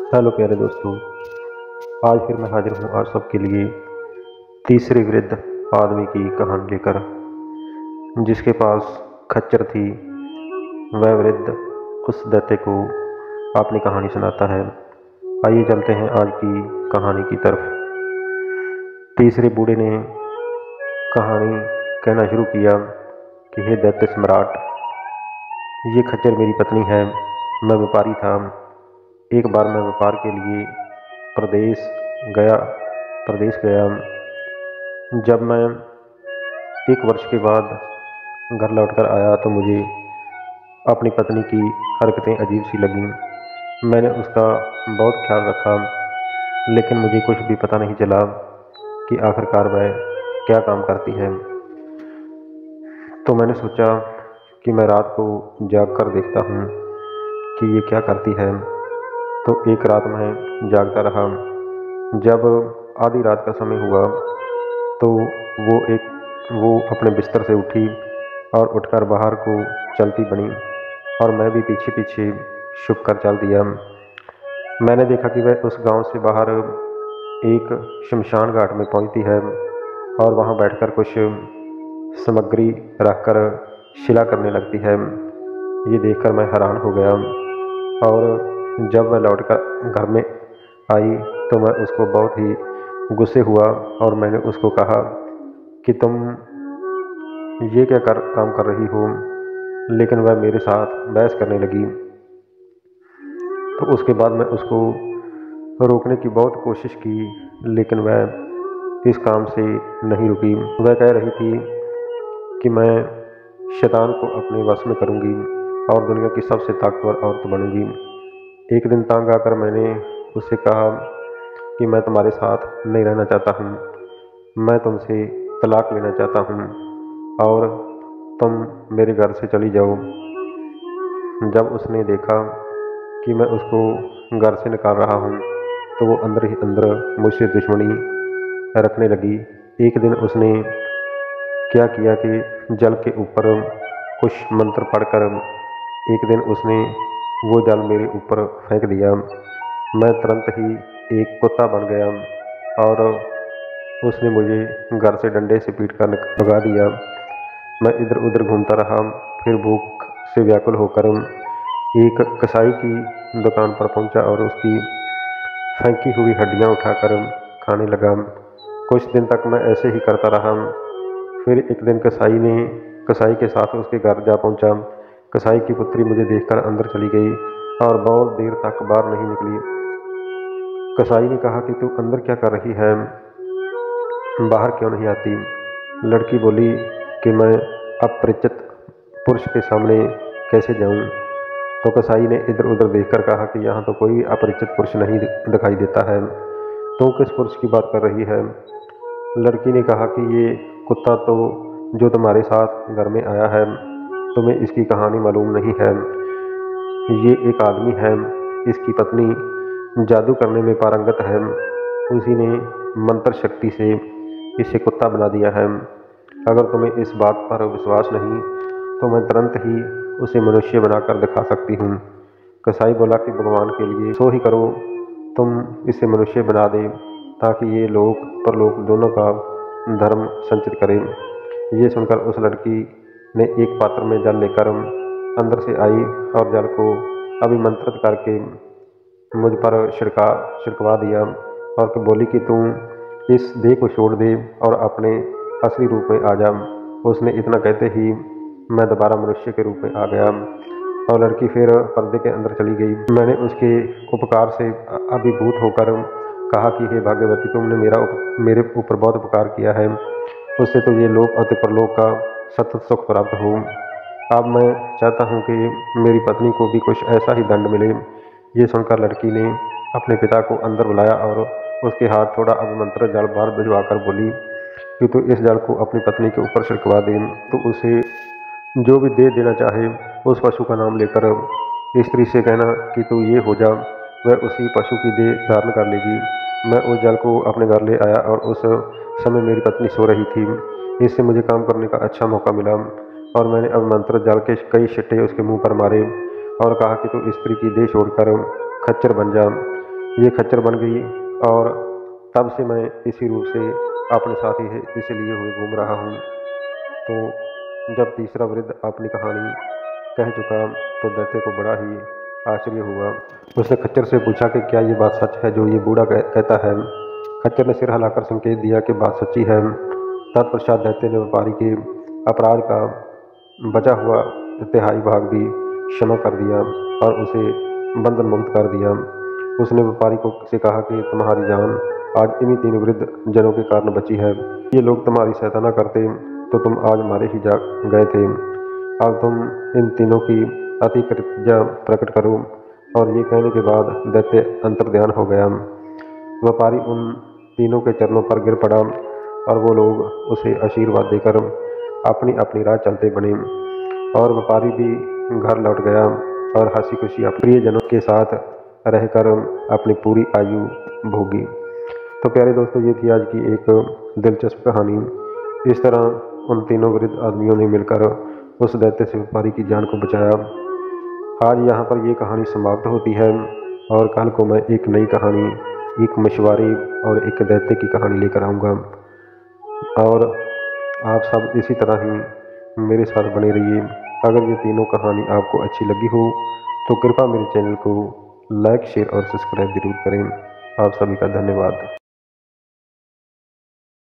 Hello प्यारे दोस्तों। आज फिर मैं हाजिर हूँ आप सबके लिए तीसरे वृद्ध आदमी की कहानी लेकर, जिसके पास खच्चर थी। वह वृद्ध उस दैत्य को अपनी कहानी सुनाता है। आइए चलते हैं आज की कहानी की तरफ। तीसरे बूढ़े ने कहानी कहना शुरू किया कि हे दैत्य सम्राट, ये खच्चर मेरी पत्नी है। मैं व्यापारी था। एक बार मैं व्यापार के लिए प्रदेश गया। जब मैं 1 वर्ष के बाद घर लौटकर आया तो मुझे अपनी पत्नी की हरकतें अजीब सी लगीं। मैंने उसका बहुत ख्याल रखा, लेकिन मुझे कुछ भी पता नहीं चला कि आखिरकार वह क्या काम करती है। तो मैंने सोचा कि मैं रात को जाग कर देखता हूँ कि ये क्या करती है। तो एक रात मैं जागता रहा। जब आधी रात का समय हुआ तो वो अपने बिस्तर से उठी और उठकर बाहर को चलती बनी, और मैं भी पीछे पीछे छुप कर चल दिया। मैंने देखा कि वह उस गांव से बाहर एक शमशान घाट में पहुंचती है और वहां बैठकर कुछ सामग्री रखकर शिला करने लगती है। ये देखकर मैं हैरान हो गया, और जब वह लौटकर घर में आई तो मैं उसको बहुत ही गुस्से हुआ और मैंने उसको कहा कि तुम ये क्या काम कर रही हो। लेकिन वह मेरे साथ बहस करने लगी। तो उसके बाद मैं उसको रोकने की बहुत कोशिश की, लेकिन वह इस काम से नहीं रुकी। वह कह रही थी कि मैं शैतान को अपने वश में करूंगी और दुनिया की सबसे ताकतवर औरत बनूंगी। एक दिन तंग आकर मैंने उससे कहा कि मैं तुम्हारे साथ नहीं रहना चाहता हूँ। मैं तुमसे तलाक लेना चाहता हूँ और तुम मेरे घर से चली जाओ। जब उसने देखा कि मैं उसको घर से निकाल रहा हूँ तो वो अंदर ही अंदर मुझसे दुश्मनी रखने लगी। एक दिन उसने क्या किया कि जल के ऊपर कुछ मंत्र पढ़कर एक दिन उसने वो जल मेरे ऊपर फेंक दिया। मैं तुरंत ही एक कुत्ता बन गया और उसने मुझे घर से डंडे से पीट कर भगा दिया। मैं इधर उधर घूमता रहा। फिर भूख से व्याकुल होकर एक कसाई की दुकान पर पहुंचा और उसकी फेंकी हुई हड्डियां उठाकर खाने लगा। कुछ दिन तक मैं ऐसे ही करता रहा। फिर एक दिन कसाई के साथ उसके घर जा पहुंचा। कसाई की पुत्री मुझे देखकर अंदर चली गई और बहुत देर तक बाहर नहीं निकली। कसाई ने कहा कि तू अंदर क्या कर रही है, बाहर क्यों नहीं आती। लड़की बोली कि मैं अपरिचित पुरुष के सामने कैसे जाऊं। तो कसाई ने इधर उधर देखकर कहा कि यहाँ तो कोई अपरिचित पुरुष नहीं दिखाई देता है, तो किस पुरुष की बात कर रही है। लड़की ने कहा कि ये कुत्ता तो जो तुम्हारे साथ घर में आया है, तुम्हें इसकी कहानी मालूम नहीं है। ये एक आदमी है, इसकी पत्नी जादू करने में पारंगत है। उसी ने मंत्र शक्ति से इसे कुत्ता बना दिया है। अगर तुम्हें इस बात पर विश्वास नहीं तो मैं तुरंत ही उसे मनुष्य बनाकर दिखा सकती हूँ। कसाई बोला कि भगवान के लिए सो ही करो, तुम इसे मनुष्य बना दे ताकि ये लोक परलोक दोनों का धर्म संचित करें। ये सुनकर उस लड़की ने एक पात्र में जल लेकर अंदर से आई और जल को अभिमंत्रित करके मुझ पर छिड़कवा दिया और बोली कि तुम इस देह को छोड़ दे और अपने असली रूप में आ जा। उसने इतना कहते ही मैं दोबारा मनुष्य के रूप में आ गया और लड़की फिर पर्दे के अंदर चली गई। मैंने उसके उपकार से अभिभूत होकर कहा कि हे भाग्यवती, तुमने मेरे ऊपर बहुत उपकार किया है। उससे तो ये लोक और परलोक का सतत सुख प्राप्त हो। अब मैं चाहता हूँ कि मेरी पत्नी को भी कुछ ऐसा ही दंड मिले। ये सुनकर लड़की ने अपने पिता को अंदर बुलाया और उसके हाथ थोड़ा अभिमंत्रित जल बाहर भिजवाकर बोली कि तू इस जल को अपनी पत्नी के ऊपर छिड़कवा दे। तो उसे जो भी दे देना चाहे उस पशु का नाम लेकर स्त्री से कहना कि तू ये हो जा, वह उसी पशु की देह धारण कर लेगी। मैं उस जल को अपने घर ले आया और उस समय मेरी पत्नी सो रही थी। इससे मुझे काम करने का अच्छा मौका मिला और मैंने अभिमंत्रित जल के कई छिट्टे उसके मुंह पर मारे और कहा कि तू स्त्री की देह छोड़कर खच्चर बन जा। ये खच्चर बन गई और तब से मैं इसी रूप से अपने साथ ही इसलिए हुए घूम रहा हूँ। तो जब तीसरा वृद्ध अपनी कहानी कह चुका तो दैत्य को बड़ा ही आश्चर्य हुआ। उसने खच्चर से पूछा कि क्या ये बात सच है जो ये बूढ़ा कहता है। खच्चर ने सिर हिलाकर संकेत दिया कि बात सच्ची है। तत्पश्चात दैत्य ने व्यापारी के अपराध का बचा हुआ तिहाई भाग भी क्षमा कर दिया और उसे बंधन मुक्त कर दिया। उसने व्यापारी को से कहा कि तुम्हारी जान आज इन्हीं 3 वृद्ध जनों के कारण बची है। ये लोग तुम्हारी सहायता न करते तो तुम आज मारे ही जा गए थे। अब तुम इन तीनों की अति कृतज्ञता प्रकट करो। और ये कहने के बाद दैत्य अंतर्ध्यान हो गया। व्यापारी उन तीनों के चरणों पर गिर पड़ा और वो लोग उसे आशीर्वाद देकर अपनी अपनी राह चलते बने। और व्यापारी भी घर लौट गया और हंसी खुशी अपने प्रियजनों के साथ रहकर अपनी पूरी आयु भोगी। तो प्यारे दोस्तों, ये थी आज की एक दिलचस्प कहानी। इस तरह उन तीनों वृद्ध आदमियों ने मिलकर उस दैत्य से व्यापारी की जान को बचाया। आज यहाँ पर ये कहानी समाप्त होती है और कल को मैं एक नई कहानी, एक मछुआरे और एक दैत्य की कहानी लेकर आऊँगा। और आप सब इसी तरह ही मेरे साथ बने रहिए। अगर ये तीनों कहानी आपको अच्छी लगी हो तो कृपया मेरे चैनल को लाइक, शेयर और सब्सक्राइब जरूर करें। आप सभी का धन्यवाद।